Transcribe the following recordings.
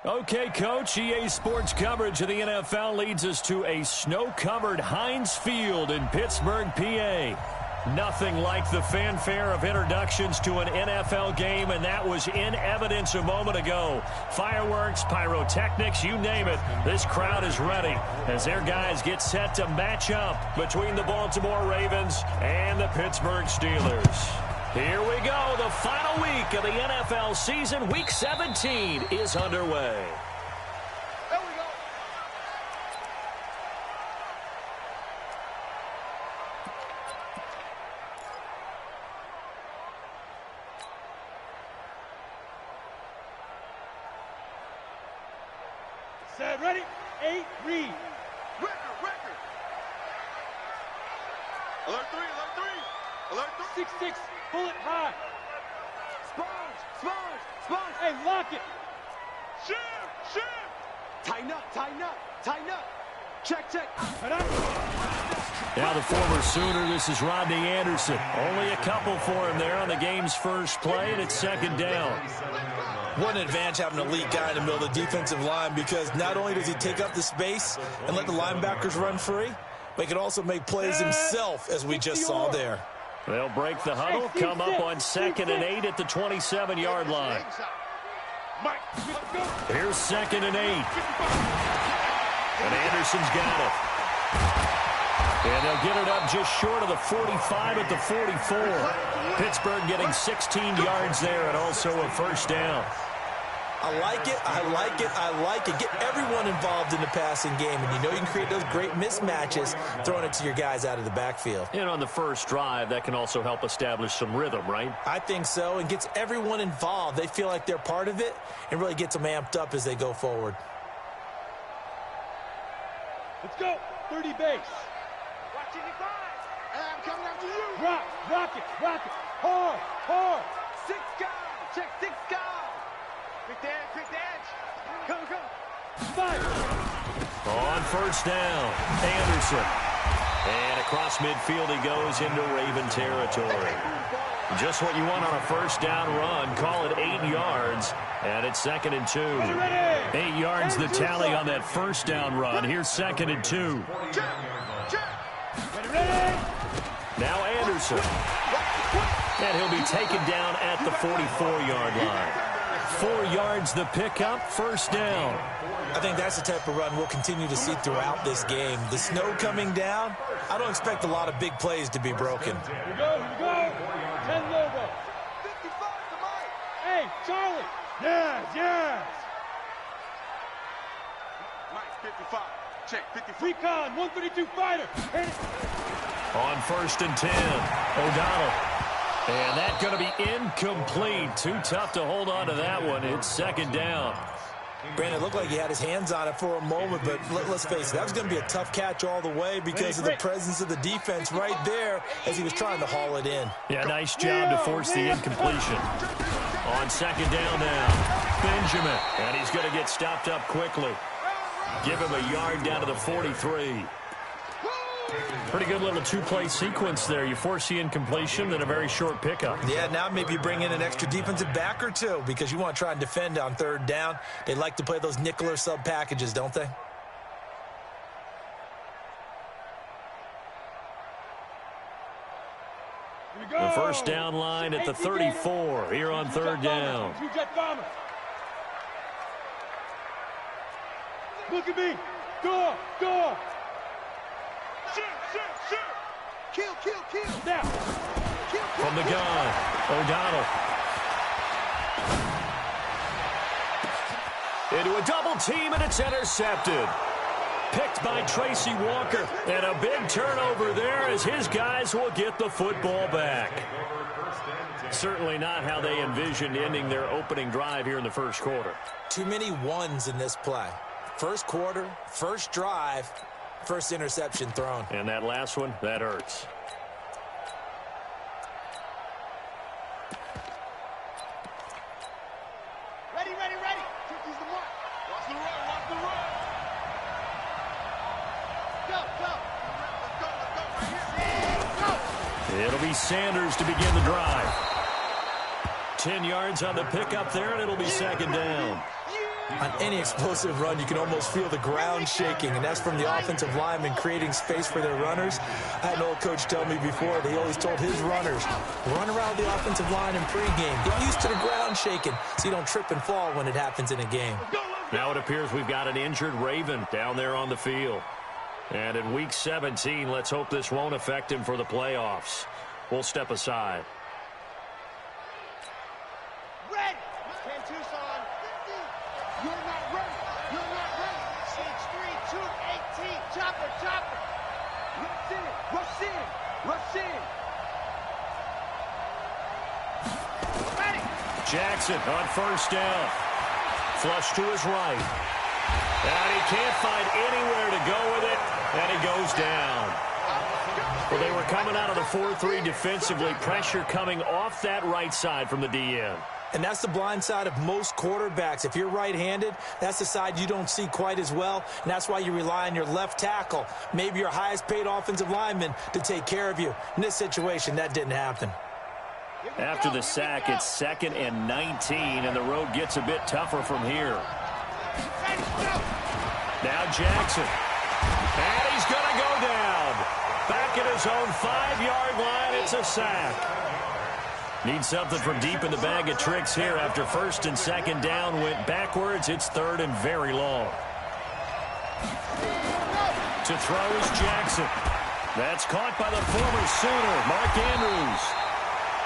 Okay, Coach, EA Sports coverage of the NFL leads us to a snow-covered Heinz Field in Pittsburgh, PA. Nothing like the fanfare of introductions to an NFL game, and that was in evidence a moment ago. Fireworks, pyrotechnics, you name it. This crowd is ready as their guys get set to match up between the Baltimore Ravens and the Pittsburgh Steelers. Here we go. The final week of the NFL season. Week 17 is underway. There we go. Set, ready, 8, read. Record. Alert 3, alert 3. Alert 3. 6-6. Pull it high. Sponge. Hey, lock it. Shift. Tighten up. Check. Now the former Sooner, this is Rodney Anderson. Only a couple for him there on the game's first play, and it's second down. What an advantage having an elite guy in the middle of the defensive line, because not only does he take up the space and let the linebackers run free, but he can also make plays himself, as we just saw there. They'll break the huddle, come up on 2nd and 8 at the 27-yard line. Here's 2nd and 8. And Anderson's got it. And they'll get it up just short of the 45 at the 44. Pittsburgh getting 16 yards there and also a first down. I like it. Get everyone involved in the passing game, and you know you can create those great mismatches throwing it to your guys out of the backfield. And on the first drive, that can also help establish some rhythm, right? I think so, and gets everyone involved. They feel like they're part of it and really gets them amped up as they go forward. Let's go. 30 base. Watch it, hey, I'm coming after you. Rock it. Hard. 6 guys. Check 6 guys. Quick dance. Come. Fire. On first down, Anderson. And across midfield he goes into Raven territory. Just what you want on a first down run. Call it 8 yards. And it's 2nd and 2. 8 yards the tally on that first down run. Here's 2nd and 2. Now Anderson. And he'll be taken down at the 44-yard line. 4 yards the pickup, first down. I think that's the type of run we'll continue to see throughout this game. The snow coming down, I don't expect a lot of big plays to be broken. Here we go. 10 logo. 55 to Mike. Hey, Charlie. Yes. Mike, 55. Check, 55. Recon, 132 fighter. On 1st and 10, O'Donnell. And that's going to be incomplete. Too tough to hold on to that one. It's 2nd down. Brandon, it looked like he had his hands on it for a moment, but let's face it, that was going to be a tough catch all the way because of the presence of the defense right there as he was trying to haul it in. Yeah, nice job to force the incompletion. On 2nd down now, Benjamin. And he's going to get stopped up quickly. Give him a yard down to the 43. Pretty good little two-play sequence there. You force the incompletion, then a very short pickup. Yeah, now maybe you bring in an extra defensive back or two because you want to try and defend on 3rd down. They like to play those nickel or sub packages, don't they? The first down line at the 34 here on 3rd down. Look at me. Go. Shoot. Kill. Now. From the gun, O'Donnell. Into a double team, and it's intercepted. Picked by Tracy Walker. And a big turnover there as his guys will get the football back. Certainly not how they envisioned ending their opening drive here in the first quarter. Too many ones in this play. First quarter, first drive, first interception thrown. And that last one, that hurts. Ready. 50's the mark. Watch the run. Go. Right here. It'll be Sanders to begin the drive. 10 yards on the pickup there, and it'll be 2nd down. On any explosive run, you can almost feel the ground shaking, and that's from the offensive linemen creating space for their runners. I had an old coach tell me before, he always told his runners, run around the offensive line in pregame. Get used to the ground shaking so you don't trip and fall when it happens in a game. Now it appears we've got an injured Raven down there on the field. And in Week 17, let's hope this won't affect him for the playoffs. We'll step aside. Ready! 10 Tucson. You're not ready. You're not ready. CH3, 218. Chopper, chopper. Rush in. Rush in. Rush in. Ready. Jackson on first down. Flush to his right. And he can't find anywhere to go with it. And he goes down. Well, they were coming out of the 4-3 defensively. Pressure coming off that right side from the DN. And that's the blind side of most quarterbacks. If you're right-handed, that's the side you don't see quite as well. And that's why you rely on your left tackle, maybe your highest-paid offensive lineman, to take care of you. In this situation, that didn't happen. After the sack, it's 2nd and 19, and the road gets a bit tougher from here. Now Jackson. And he's going to go down. Back at his own 5-yard line, it's a sack. Need something from deep in the bag of tricks here. After 1st and 2nd down went backwards, it's 3rd and very long. To throw is Jackson. That's caught by the former Sooner, Mark Andrews.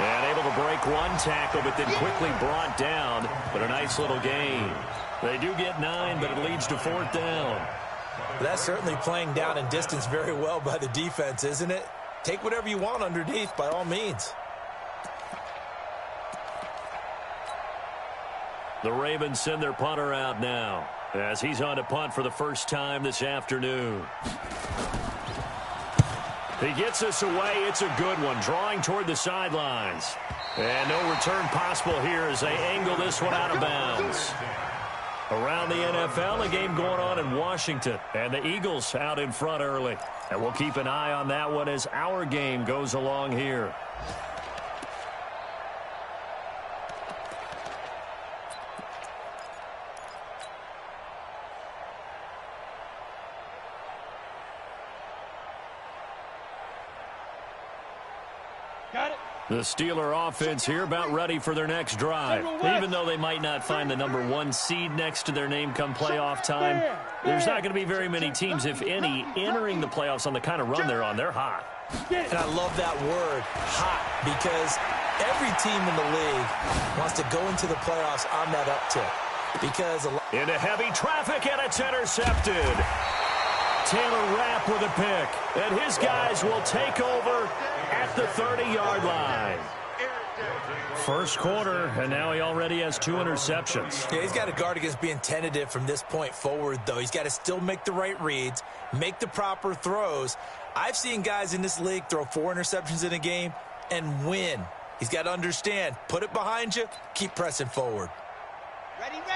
And able to break one tackle, but then quickly brought down. But a nice little gain. They do get 9, but it leads to 4th down. That's certainly playing down and distance very well by the defense, isn't it? Take whatever you want underneath, by all means. The Ravens send their punter out now as he's on to punt for the first time this afternoon. He gets us away. It's a good one, drawing toward the sidelines. And no return possible here as they angle this one out of bounds. Around the NFL, a game going on in Washington, and the Eagles out in front early. And we'll keep an eye on that one as our game goes along here. Got it. The Steeler offense here about ready for their next drive. Even though they might not find the number 1 seed next to their name come playoff time, there's not going to be very many teams, if any, entering the playoffs on the kind of run they're on. They're hot. And I love that word, hot, because every team in the league wants to go into the playoffs on that uptick. Because into heavy traffic, and it's intercepted. Taylor Rapp with a pick, and his guys will take over at the 30-yard line. First quarter, and now he already has 2 interceptions. Yeah, he's got to guard against being tentative from this point forward, though. He's got to still make the right reads, make the proper throws. I've seen guys in this league throw 4 interceptions in a game and win. He's got to understand, put it behind you, keep pressing forward.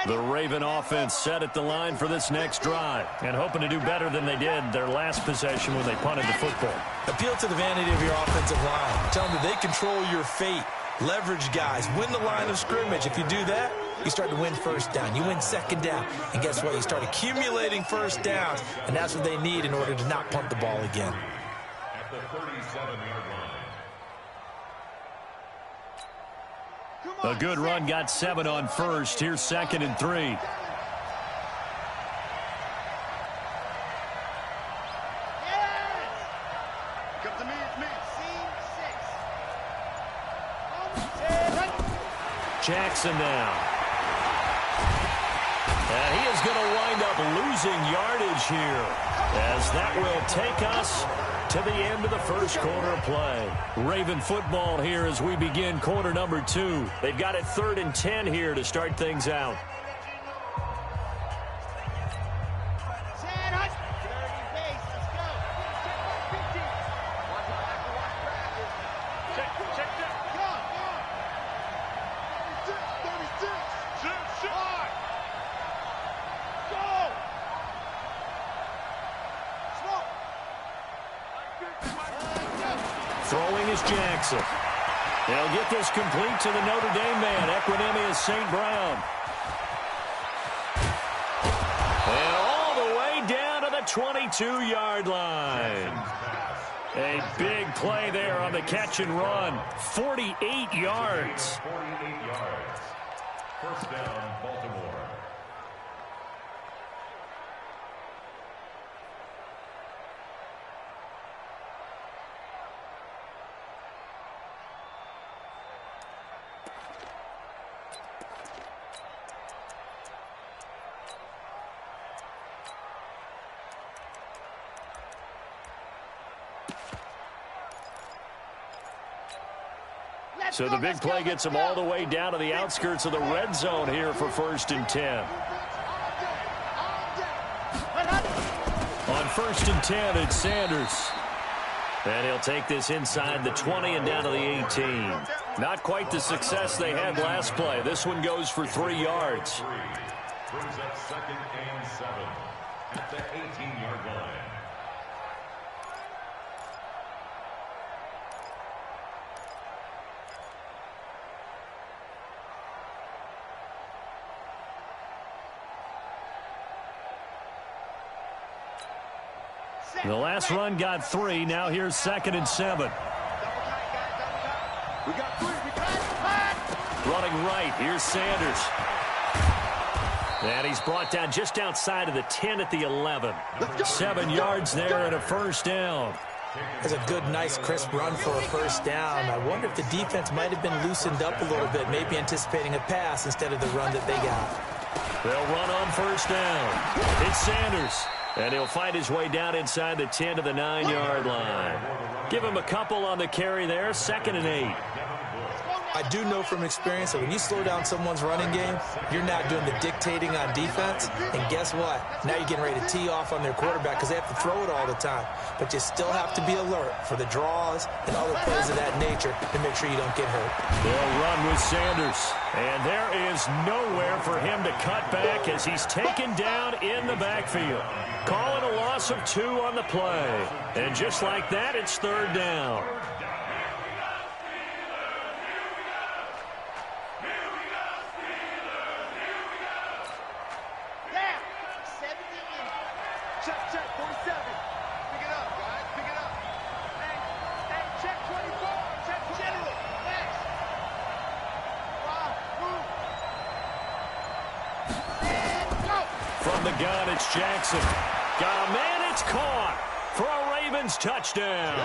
The Raven offense set at the line for this next drive and hoping to do better than they did their last possession when they punted the football. Appeal to the vanity of your offensive line. Tell them that they control your fate. Leverage guys. Win the line of scrimmage. If you do that, you start to win first down. You win second down. And guess what? You start accumulating first downs. And that's what they need in order to not punt the ball again. At the 37-yard line. A good run, got 7 on first. Here's 2nd and 3. Yes. Come to me, it's me. C6. Jackson now. And he is going to wind up losing yardage here, as that will take us to the end of the first quarter of play. Raven football here as we begin quarter number 2. They've got it 3rd and 10 here to start things out. Throwing is Jackson. They'll get this complete to the Notre Dame man, Equinemius St. Brown. 22-yard line. A big play there on the catch and run. 48 yards. 48 yards. First down, Baltimore. So the big play gets them all the way down to the outskirts of the red zone here for 1st and 10. On 1st and 10, it's Sanders. And he'll take this inside the 20 and down to the 18. Not quite the success they had last play. This one goes for 3 yards. Brings up 2nd and 7 at the 18-yard line. The last run got 3. Now here's 2nd and 7. Running right. Here's Sanders. And he's brought down just outside of the 10 at the 11. 7 yards there and a first down. That's a good, nice, crisp run for a first down. I wonder if the defense might have been loosened up a little bit, maybe anticipating a pass instead of the run that they got. They'll run on first down. It's Sanders. And he'll find his way down inside the 10 to the 9-yard line. Give him a couple on the carry there. 2nd and 8. I do know from experience that when you slow down someone's running game, you're not doing the dictating on defense. And guess what? Now you're getting ready to tee off on their quarterback because they have to throw it all the time. But you still have to be alert for the draws and other plays of that nature to make sure you don't get hurt. They'll run with Sanders. And there is nowhere for him to cut back as he's taken down in the backfield. Calling a loss of 2 on the play. And just like that, it's 3rd down. From the gun, it's Jackson. Got a man, it's caught for a Ravens touchdown.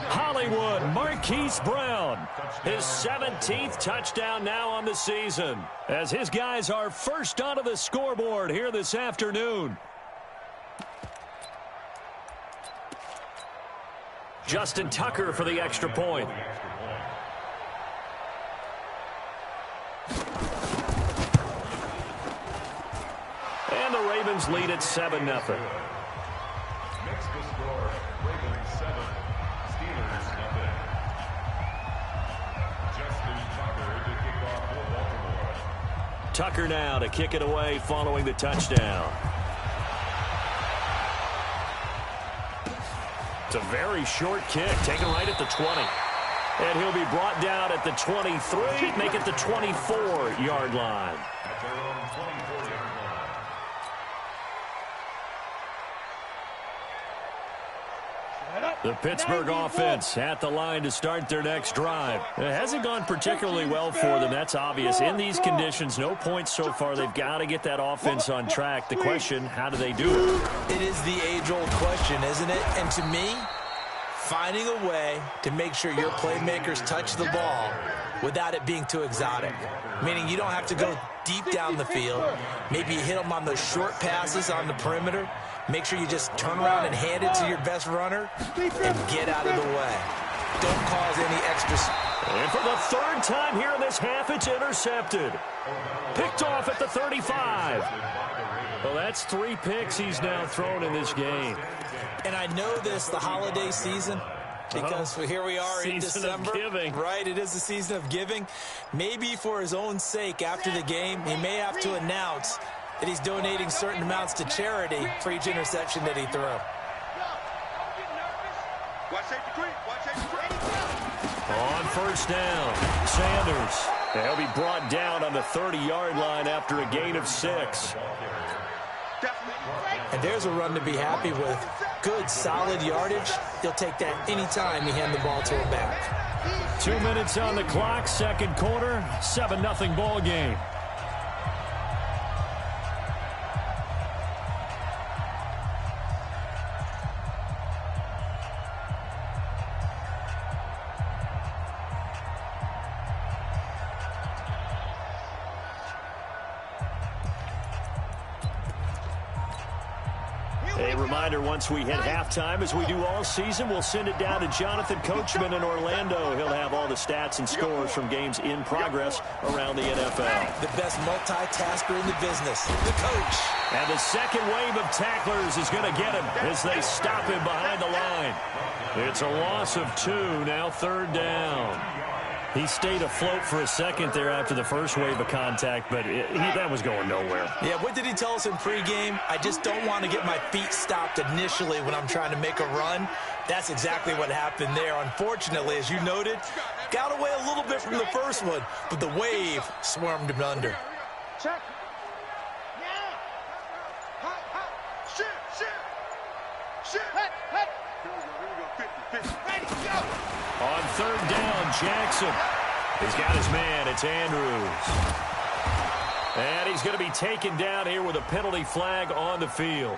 Hollywood Marquise Brown, his 17th touchdown now on the season, as his guys are first onto the scoreboard here this afternoon. Justin Tucker for the extra point. And the Ravens lead at 7-0. Next to score, Ravens 7, Steelers 0. Justin Tucker to kick off for Baltimore. Tucker now to kick it away following the touchdown. It's a very short kick, taken right at the 20. And he'll be brought down at the 23, make it the 24-yard line. At their own 24-yard line. The Pittsburgh offense at the line to start their next drive. It hasn't gone particularly well for them, that's obvious. In these conditions, no points so far. They've got to get that offense on track. The question, how do they do it? It is the age-old question, isn't it? And to me, finding a way to make sure your playmakers touch the ball without it being too exotic. Meaning you don't have to go deep down the field. Maybe you hit them on those short passes on the perimeter. Make sure you just turn around and hand it to your best runner and get out of the way. Don't cause any extra... And for the 3rd time here in this half, it's intercepted. Picked off at the 35. Well, that's 3 picks he's now thrown in this game. And I know this, the holiday season, because here we are in December. Season of giving. Right, it is the season of giving. Maybe for his own sake, after the game, he may have to announce that he's donating certain amounts to charity for each interception that he threw. On first down, Sanders. He'll be brought down on the 30-yard line after a gain of 6. And there's a run to be happy with. Good, solid yardage. He'll take that anytime you hand the ball to him back. 2 minutes on the clock, second quarter, 7-0 ball game. A reminder, once we hit halftime, as we do all season, we'll send it down to Jonathan Coachman in Orlando. He'll have all the stats and scores from games in progress around the NFL. The best multitasker in the business, the coach. And the second wave of tacklers is going to get him as they stop him behind the line. It's a loss of 2, now third down. He stayed afloat for a second there after the first wave of contact, but that was going nowhere. Yeah, what did he tell us in pregame? I just don't want to get my feet stopped initially when I'm trying to make a run. That's exactly what happened there. Unfortunately, as you noted, got away a little bit from the first one, but the wave swarmed him under. Check. Now. Hot, hot. Shoot. Hut. Here we go. 50. Ready, go. On third down, Jackson. He's got his man. It's Andrews. And he's going to be taken down here with a penalty flag on the field.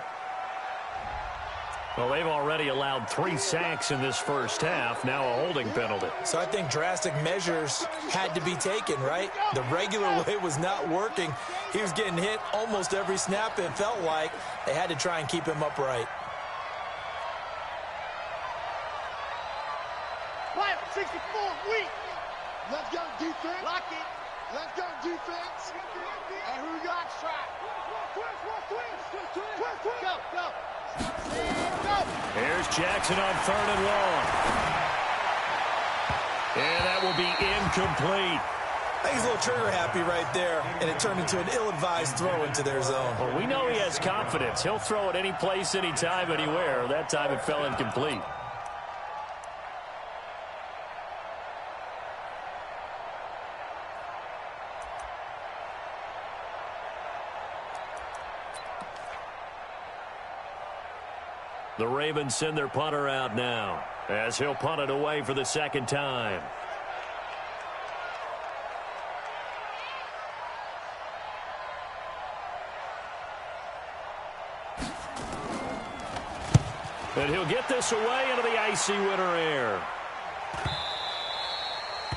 Well, they've already allowed 3 sacks in this first half. Now a holding penalty. So I think drastic measures had to be taken, right? The regular way was not working. He was getting hit almost every snap, it felt like. They had to try and keep him upright. 64, weak. Let's go, defense. Lock it. Let's go, defense. And who we got? Try. Twist. Go. Here's Jackson on third and long. And that will be incomplete. I think he's a little trigger happy right there, and it turned into an ill-advised throw into their zone. Well, we know he has confidence. He'll throw it any place, anytime, anywhere. That time it fell incomplete. The Ravens send their punter out now as he'll punt it away for the second time. And he'll get this away into the icy winter air.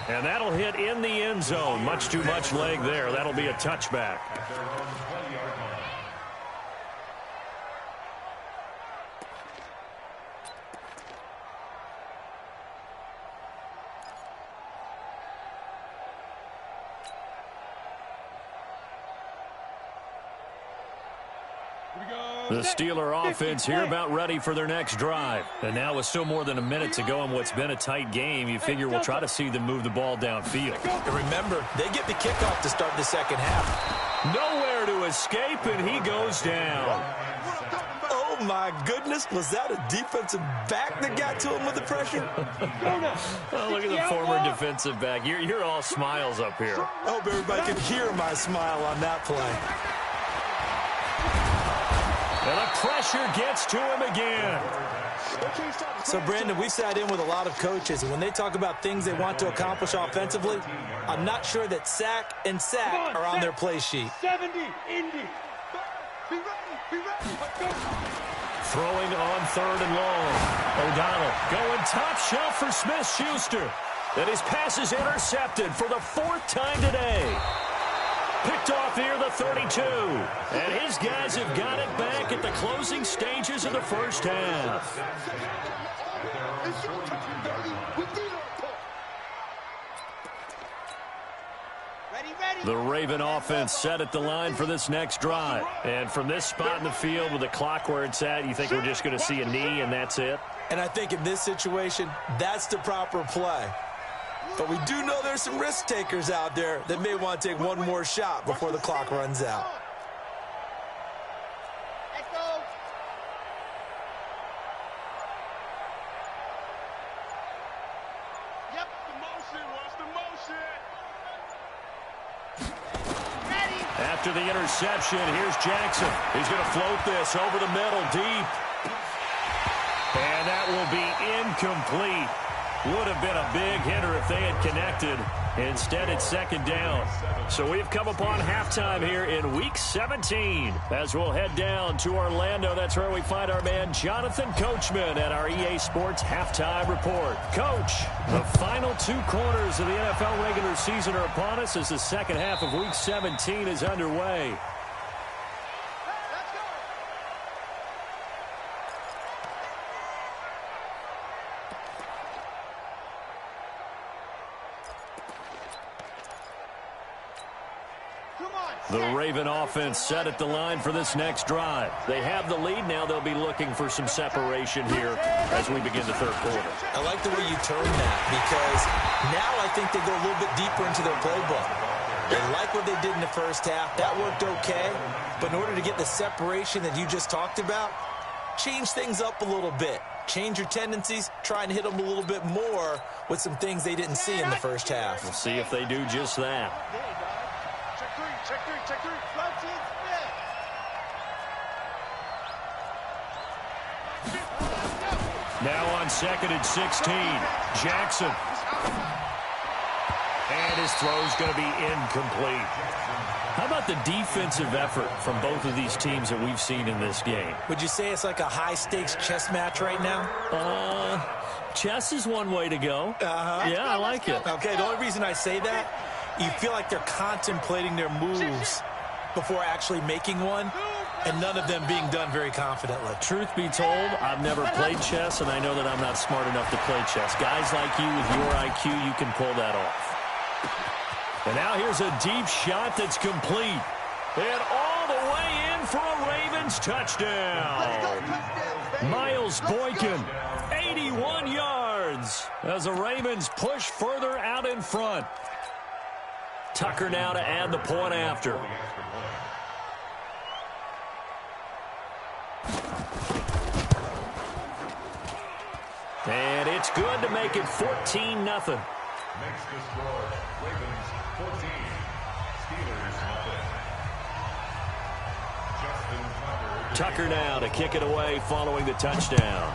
And that'll hit in the end zone. Much too much leg there. That'll be a touchback. The Steeler offense here about ready for their next drive. And now with still more than a minute to go in what's been a tight game, you figure we'll try to see them move the ball downfield. And remember, they get the kickoff to start the second half. Nowhere to escape, and he goes down. Oh, my goodness. Was that a defensive back that got to him with the pressure? Oh, look at the former defensive back. You're all smiles up here. I hope everybody can hear my smile on that play. And the pressure gets to him again. So, Brandon, we sat in with a lot of coaches, and when they talk about things they want to accomplish offensively, I'm not sure that sack and sack are on their play sheet. 70, Indy. Be ready. Throwing on third and long. O'Donnell going top shelf for Smith-Schuster. And his pass is intercepted for the 4th time today. Picked off near the 32. And his guys have got it back at the closing stages of the first half. The Raven offense set at the line for this next drive. And from this spot in the field with the clock where it's at, you think we're just going to see a knee and that's it? And I think in this situation, that's the proper play. But we do know there's some risk takers out there that may want to take one more shot before the clock runs out. Let's go. Yep, the motion. Watch the motion. Ready. after the interception. Here's Jackson. He's going to float this over the middle, deep. And that will be incomplete. Would have been a big hitter if they had connected. Instead, it's second down. So we've come upon halftime here in Week 17. As we'll head down to Orlando, that's where we find our man Jonathan Coachman at our EA Sports Halftime Report. Coach, the final 2 quarters of the NFL regular season are upon us as the second half of Week 17 is underway. The Raven offense set at the line for this next drive. They have the lead. Now they'll be looking for some separation here as we begin the third quarter. I like the way you turn that because now I think they go a little bit deeper into their playbook. They like what they did in the first half. That worked okay. But in order to get the separation that you just talked about, change things up a little bit. Change your tendencies, try and hit them a little bit more with some things they didn't see in the first half. We'll see if they do just that. Check three. Now on second and 16, Jackson. And his throw's going to be incomplete. How about the defensive effort from both of these teams that we've seen in this game? Would you say it's like a high-stakes chess match right now? Chess is one way to go. Yeah, I like it. Okay, the only reason I say that, you feel like they're contemplating their moves before actually making one, and none of them being done very confidently. Truth be told, I've never played chess, and I know that I'm not smart enough to play chess. Guys like you with your IQ, you can pull that off. And now here's a deep shot that's complete. And all the way in for a Ravens touchdown. Miles Boykin, 81 yards as the Ravens push further out in front. Tucker now to add the point after. And it's good to make it 14-0. Makes the score Ravens 14, Steelers nothing. Tucker now to kick it away following the touchdown.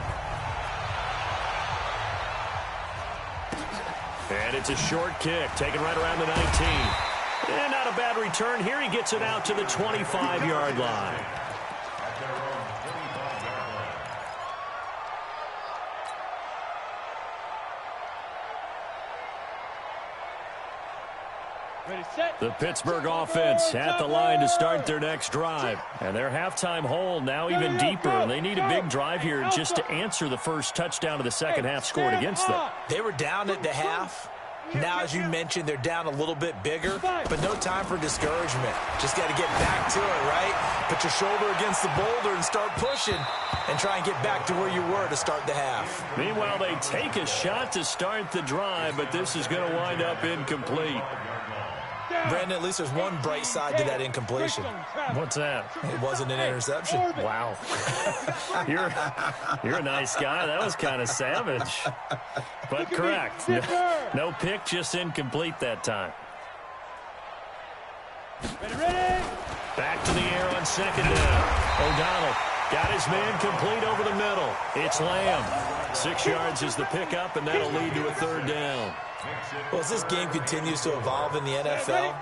And it's a short kick, taken right around the 19. And not a bad return here. He gets it out to the 25-yard line. The Pittsburgh offense at the line to start their next drive. And their halftime hole now even deeper. And they need a big drive here just to answer the first touchdown of the second half scored against them. They were down at the half. Now, as you mentioned, they're down a little bit bigger, but no time for discouragement. Just got to get back to it, right? Put your shoulder against the boulder and start pushing and try and get back to where you were to start the half. Meanwhile, they take a shot to start the drive, but this is going to wind up incomplete. Brandon, at least there's one bright side to that incompletion. What's that? It wasn't an interception. Wow. You're a nice guy. That was kind of savage. But correct. No pick, just incomplete that time. Ready? Back to the air on second down. O'Donnell got his man complete over the middle. It's Lamb. 6 yards is the pickup, and that'll lead to a third down. Well, as this game continues to evolve in the NFL,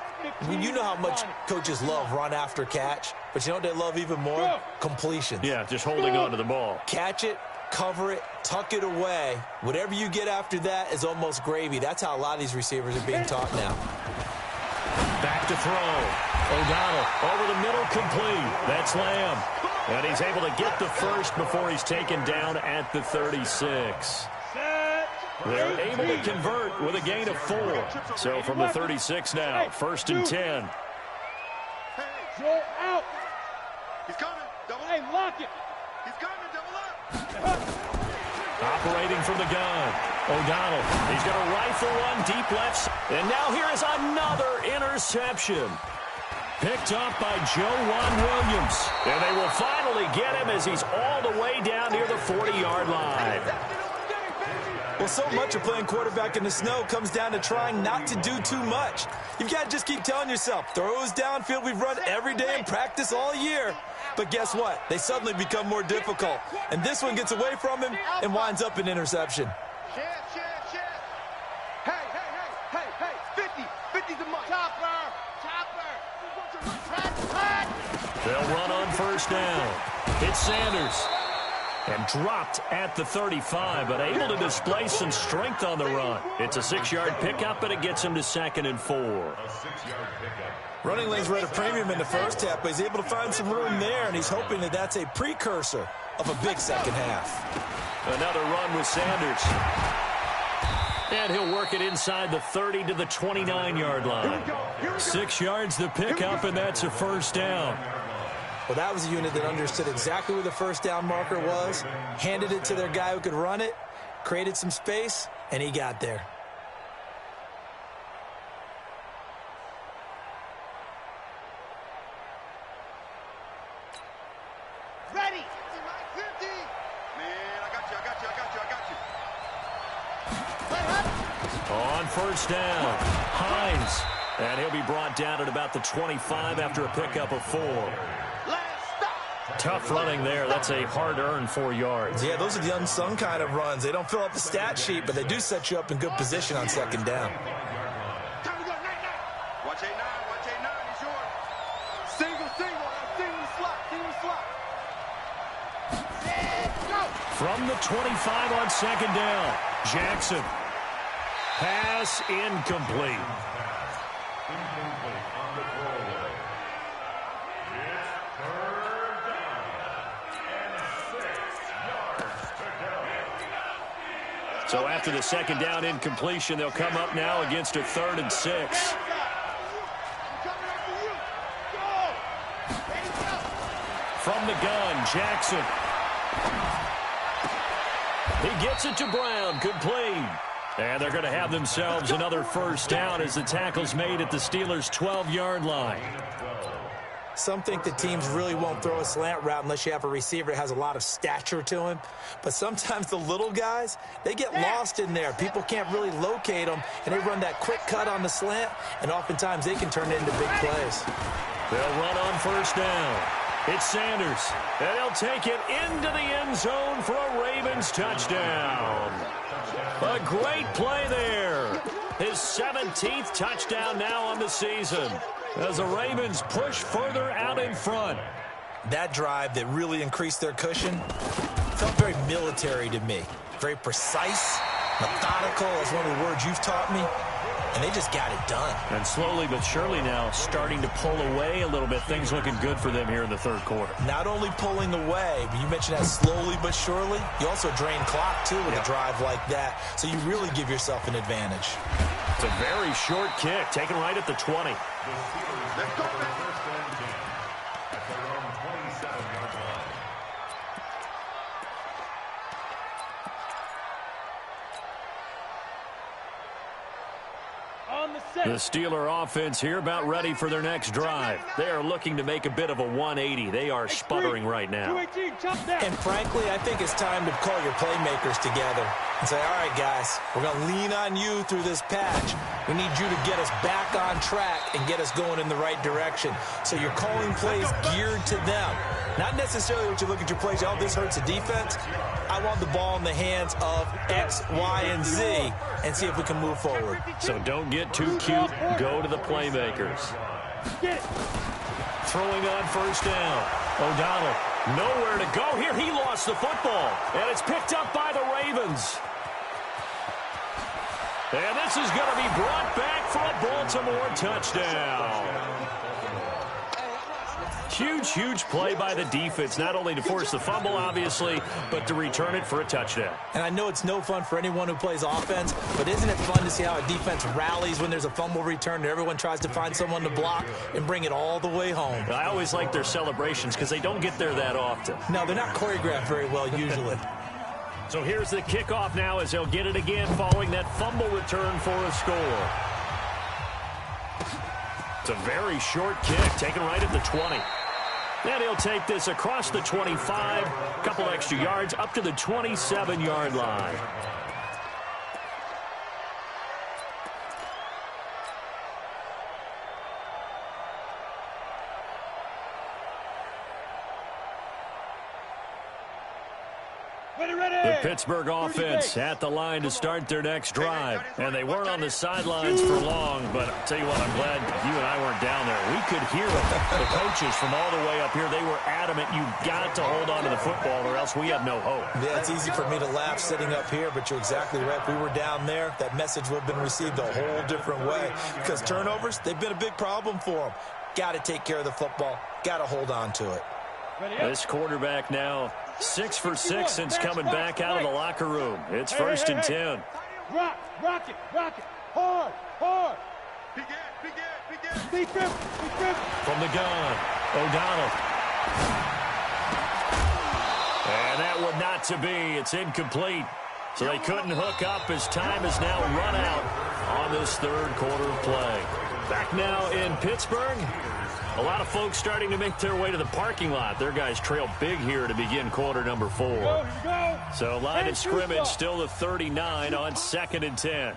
you know how much coaches love run after catch, but you know what they love even more? Completions. Yeah, just holding on to the ball. Catch it, cover it, tuck it away. Whatever you get after that is almost gravy. That's how a lot of these receivers are being taught now. Back to throw. O'Donnell over the middle, complete. That's Lamb. And he's able to get the first before he's taken down at the 36. They're able to convert with a gain of 4. So from the 36 now, 1st and 10. Throw out. He's coming. Double. Hey, lock it. He's coming. Double up. Operating from the gun. O'Donnell. He's going to rifle one deep left. And now here is another interception. Picked up by Joejuan Williams. And they will finally get him as he's all the way down near the 40-yard line. Well, so much of playing quarterback in the snow comes down to trying not to do too much. You've got to just keep telling yourself, throws downfield we've run every day in practice all year. But guess what? They suddenly become more difficult. And this one gets away from him and winds up an interception. Hey, 50's the money. Chopper. They'll run on first down. It's Sanders. And dropped at the 35, but able to display some strength on the run. It's a 6-yard pickup, and it gets him to 2nd and 4. A 6-yard pickup. Running lanes were at a premium in the first half, but he's able to find some room there, and he's hoping that that's a precursor of a big second half. Another run with Sanders. And he'll work it inside the 30 to the 29-yard line. 6 yards the pickup, and that's a first down. Well, that was a unit that understood exactly where the first down marker was, handed it to their guy who could run it, created some space, and he got there. Ready. 50. Man, I got you. On first down, Hines. And he'll be brought down at about the 25 after a pickup of 4. Tough running there. That's a hard-earned 4 yards. Yeah, those are the unsung kind of runs. They don't fill up the stat sheet, but they do set you up in good position on second down. Time to go, 9-9. Watch 8-9, he's yours. Single slot. Go. From the 25 on second down, Jackson. Pass incomplete. Incomplete on the throwaway. It's third down and 6 yards to go. So after the second down incompletion, they'll come up now against a 3rd and 6. From the gun, Jackson. He gets it to Brown, complete. And they're going to have themselves another first down as the tackle's made at the Steelers' 12-yard line. Some think that teams really won't throw a slant route unless you have a receiver that has a lot of stature to him. But sometimes the little guys, they get lost in there. People can't really locate them, and they run that quick cut on the slant, and oftentimes they can turn it into big plays. They'll run on first down. It's Sanders, and he'll take it into the end zone for a Ravens touchdown. A great play there. His 17th touchdown now on the season as the Ravens push further out in front. That drive that really increased their cushion felt very military to me. Very precise, methodical. That's one of the words you've taught me. And they just got it done. And slowly but surely now starting to pull away a little bit. Things looking good for them here in the third quarter. Not only pulling away, but you mentioned that slowly but surely. You also drain clock, too, with a drive like that. So you really give yourself an advantage. It's a very short kick, taken right at the 20. The Steelers make the first and 10 at their own 27-yard line. The Steeler offense here about ready for their next drive. They are looking to make a bit of a 180. They are sputtering right now. And frankly, I think it's time to call your playmakers together and say, all right, guys, we're going to lean on you through this patch. We need you to get us back on track and get us going in the right direction. So you're calling plays geared to them. Not necessarily what you look at your plays, oh, this hurts the defense. I want the ball in the hands of X, Y, and Z and see if we can move forward. So don't get too cute. Go to the playmakers. Throwing on first down. O'Donnell, nowhere to go here. He lost the football, and it's picked up by the Ravens. And this is going to be brought back for a Baltimore touchdown. Huge play by the defense, not only to force the fumble, obviously, but to return it for a touchdown. And I know it's no fun for anyone who plays offense, but isn't it fun to see how a defense rallies when there's a fumble return and everyone tries to find someone to block and bring it all the way home? I always like their celebrations because they don't get there that often. No, they're not choreographed very well usually. So here's the kickoff now as they'll get it again following that fumble return for a score. It's a very short kick, taken right at the 20. And he'll take this across the 25, a couple extra yards, up to the 27-yard line. The Pittsburgh offense at the line to start their next drive. And they weren't on the sidelines for long, but I'll tell you what, I'm glad you and I weren't down there. We could hear them. The coaches from all the way up here, they were adamant, you've got to hold on to the football or else we have no hope. Yeah, it's easy for me to laugh sitting up here, but you're exactly right. If we were down there, that message would have been received a whole different way. Because turnovers, they've been a big problem for them. Got to take care of the football. Got to hold on to it. This quarterback now 6 for 6 since coming back out of the locker room. It's 1st and 10. Rock it, hard. Begin. From the gun, O'Donnell. And that one not to be. It's incomplete. So they couldn't hook up as time has now run out on this third quarter of play. Back now in Pittsburgh. A lot of folks starting to make their way to the parking lot. Their guys trail big here to begin quarter number 4. So line of scrimmage still the 39 on 2nd and 10.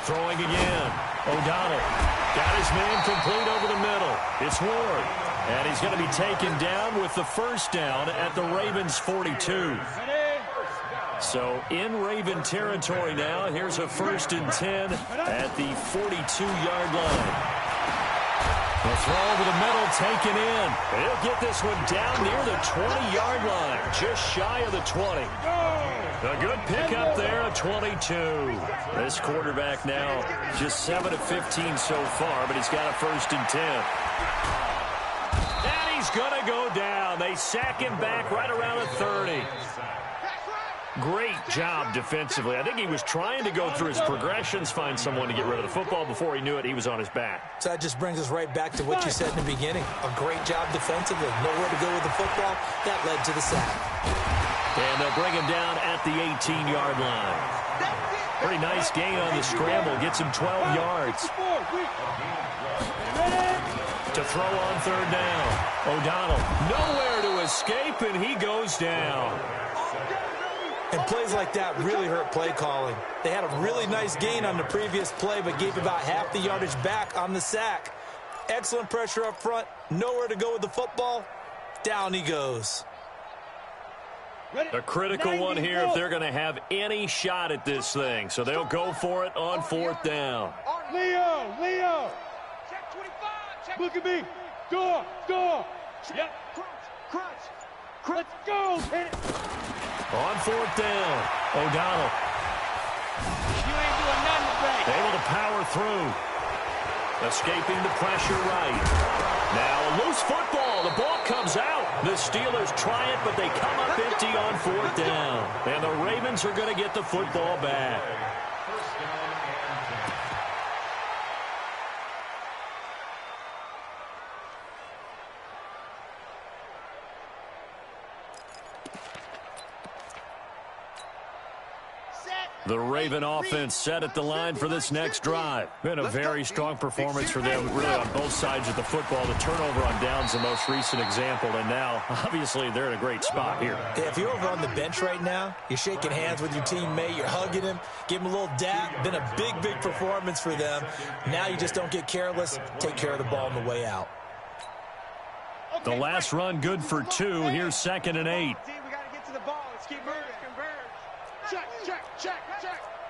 Throwing again. O'Donnell got his man complete over the middle. It's Ward. And he's going to be taken down with the first down at the Ravens 42. So in Raven territory now. Here's a 1st and 10 at the 42-yard line. The throw over the middle taken in. He'll get this one down near the 20-yard line, just shy of the 20. A good pickup there at 22. This quarterback now just 7 of 15 so far, but he's got a 1st and 10. And he's going to go down. They sack him back right around the 30. Great job defensively. I think he was trying to go through his progressions, find someone to get rid of the football. Before he knew it, he was on his back. So that just brings us right back to what you said in the beginning. A great job defensively. Nowhere to go with the football. That led to the sack. And they'll bring him down at the 18-yard line. Pretty nice gain on the scramble. Gets him 12 yards. To throw on 3rd down. O'Donnell nowhere to escape, and he goes down. And plays like that really hurt play calling. They had a really nice gain on the previous play, but gave about half the yardage back on the sack. Excellent pressure up front. Nowhere to go with the football. Down he goes. A critical one here if they're going to have any shot at this thing. So they'll go for it on 4th down. Leo. Check 25. Look at me. Door. Yep. Crunch. Let's go. Hit it. On 4th down, O'Donnell. You ain't doing nothing today. Able to power through. Escaping the pressure right. Now a loose football. The ball comes out. The Steelers try it, but they come up empty on 4th down. And the Ravens are going to get the football back. The Raven offense set at the line for this next drive. Been a very strong performance for them, really on both sides of the football. The turnover on downs, the most recent example, and now, obviously, they're in a great spot here. Yeah, if you're over on the bench right now, you're shaking hands with your teammate, you're hugging him, give him a little dap. Been a big performance for them. Now you just don't get careless. Take care of the ball on the way out. The last run good for 2. Here's 2nd and 8. We got to get to the ball. Let's keep moving. Check.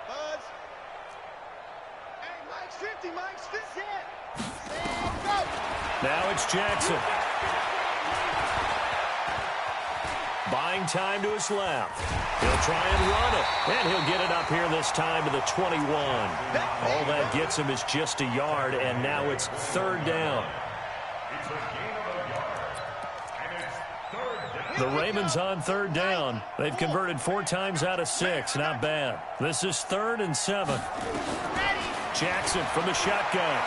Buzz. Hey, Mike's 50. Set, go. Now it's Jackson. Buying time to his left. He'll try and run it. And he'll get it up here this time to the 21. All that gets him is just a yard, and now it's 3rd down. The Ravens on 3rd down. They've converted 4 times out of 6. Not bad. This is 3rd and 7. Jackson from the shotgun.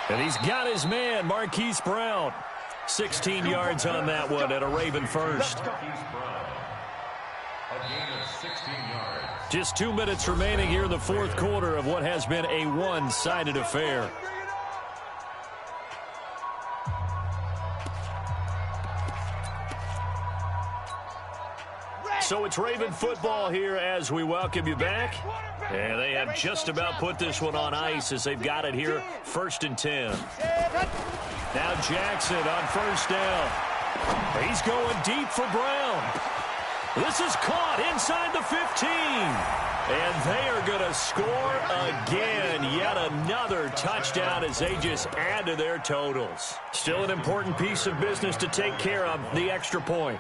And he's got his man, Marquise Brown. 16 yards on that one at a Raven first. Just 2 minutes remaining here in the 4th quarter of what has been a one-sided affair. So it's Raven football here as we welcome you back. And they have just about put this one on ice as they've got it here, 1st and 10. Now Jackson on first down. He's going deep for Brown. This is caught inside the 15. And they are going to score again. Yet another touchdown as they just add to their totals. Still an important piece of business to take care of, the extra point.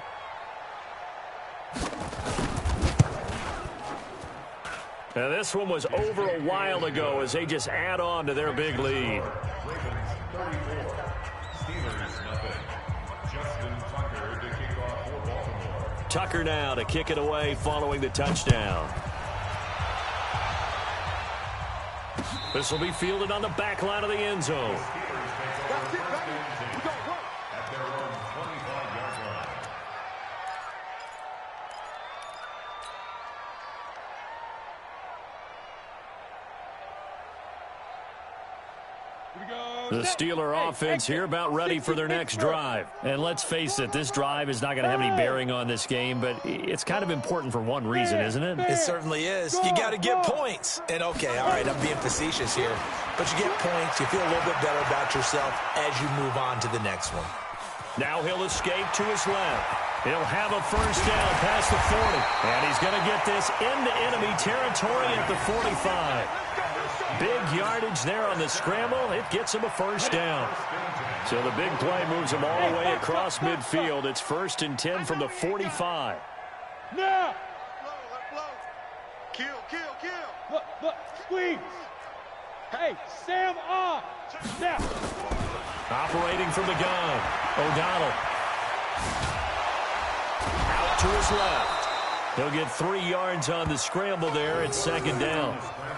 Now this one was over a while ago as they just add on to their big lead. Tucker now to kick it away following the touchdown. This will be fielded on the back line of the end zone. The Steeler offense here about ready for their next drive. And let's face it, this drive is not going to have any bearing on this game, but it's kind of important for one reason, isn't it? It certainly is. You got to get points. And, okay, all right, I'm being facetious here. But you get points, you feel a little bit better about yourself as you move on to the next one. Now he'll escape to his left. He'll have a first down past the 40. And he's going to get this into enemy territory at the 45. Big yardage there on the scramble. It gets him a first down. So the big play moves him all the way across midfield. It's 1st and 10 from the 45. Now! Kill. Look, squeeze. Hey, Sam on. Now. Operating from the gun. O'Donnell. Out to his left. He'll get 3 yards on the scramble there. It's 2nd down.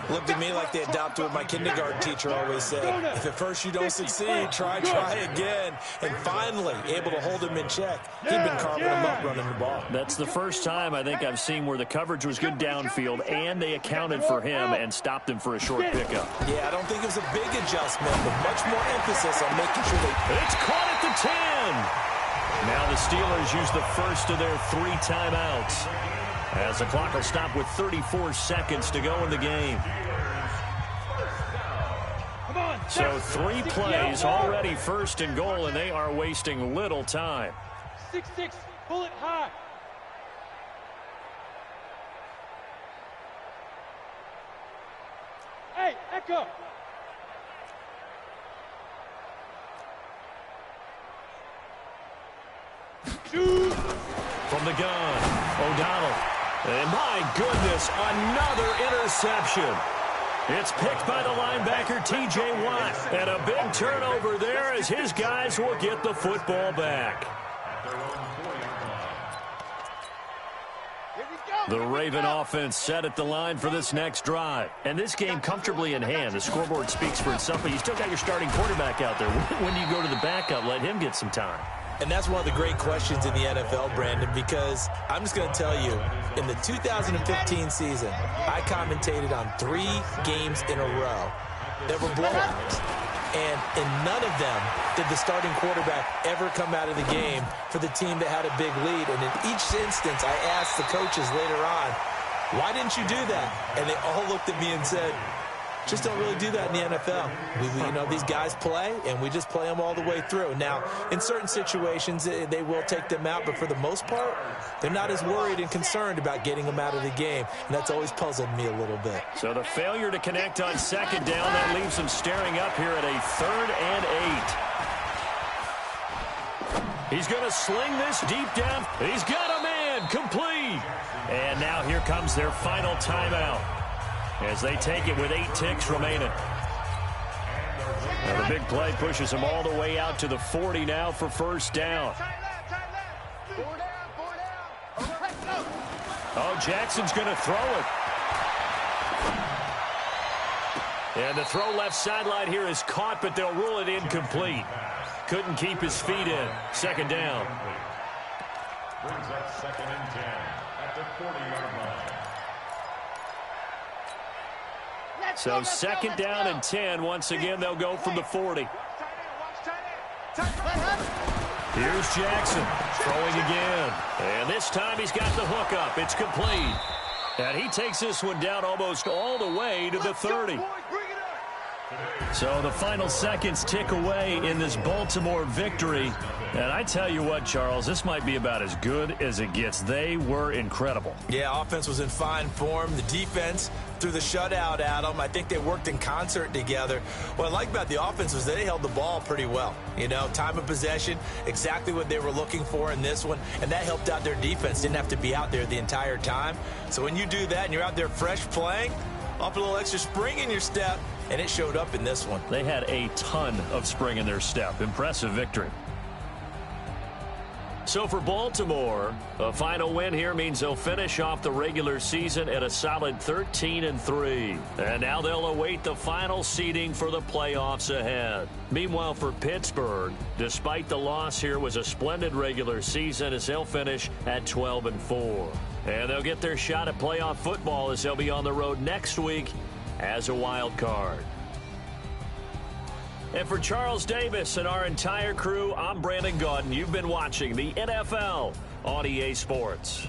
Looked at me like they adopted what my kindergarten teacher always said. If at first you don't succeed, try again. And finally, able to hold him in check. He'd been carving him up running the ball. That's the first time I think I've seen where the coverage was good downfield and they accounted for him and stopped him for a short pickup. Yeah, I don't think it was a big adjustment, but much more emphasis on making sure they... It's caught at the 10. Now the Steelers use the first of their 3 timeouts, as the clock will stop with 34 seconds to go in the game. So 3 plays already 1st and goal, and they are wasting little time. 6-6, pull it high. Hey, Echo. Shoot. From the gun, O'Donnell. And my goodness, another interception. It's picked by the linebacker, T.J. Watt. And a big turnover there as his guys will get the football back. The Raven offense set at the line for this next drive. And this game comfortably in hand. The scoreboard speaks for itself, but you still got your starting quarterback out there. When do you go to the backup? Let him get some time. And that's one of the great questions in the NFL, Brandon, because I'm just going to tell you, in the 2015 season, I commentated on 3 games in a row that were blowouts. And in none of them did the starting quarterback ever come out of the game for the team that had a big lead. And in each instance, I asked the coaches later on, why didn't you do that? And they all looked at me and said, just don't really do that in the NFL. You know, these guys play, and we just play them all the way through. Now, in certain situations, they will take them out, but for the most part, they're not as worried and concerned about getting them out of the game, and that's always puzzled me a little bit. So the failure to connect on 2nd down, that leaves them staring up here at a 3rd and 8. He's going to sling this deep down. He's got a man, complete. And now here comes their final timeout, as they take it with 8 ticks remaining. Now the big play pushes them all the way out to the 40 now for 1st down. Oh, Jackson's going to throw it. And the throw left sideline here is caught, but they'll rule it incomplete. Couldn't keep his feet in. 2nd down. Brings up 2nd and 10 at the 40-yard line. So 2nd down and 10. Once again, they'll go from the 40. Here's Jackson throwing again. And this time he's got the hook up. It's complete. And he takes this one down almost all the way to the 30. So the final seconds tick away in this Baltimore victory. And I tell you what, Charles, this might be about as good as it gets. They were incredible. Yeah, offense was in fine form. The defense threw the shutout at them. I think they worked in concert together. What I like about the offense was they held the ball pretty well. You know, time of possession, exactly what they were looking for in this one. And that helped out their defense. Didn't have to be out there the entire time. So when you do that and you're out there fresh playing, off a little extra spring in your step, and it showed up in this one. They had a ton of spring in their step. Impressive victory. So for Baltimore, a final win here means they'll finish off the regular season at a solid 13-3. And now they'll await the final seeding for the playoffs ahead. Meanwhile, for Pittsburgh, despite the loss here, was a splendid regular season as they'll finish at 12-4. And they'll get their shot at playoff football as they'll be on the road next week as a wild card. And for Charles Davis and our entire crew, I'm Brandon Gaudin. You've been watching the NFL on EA Sports.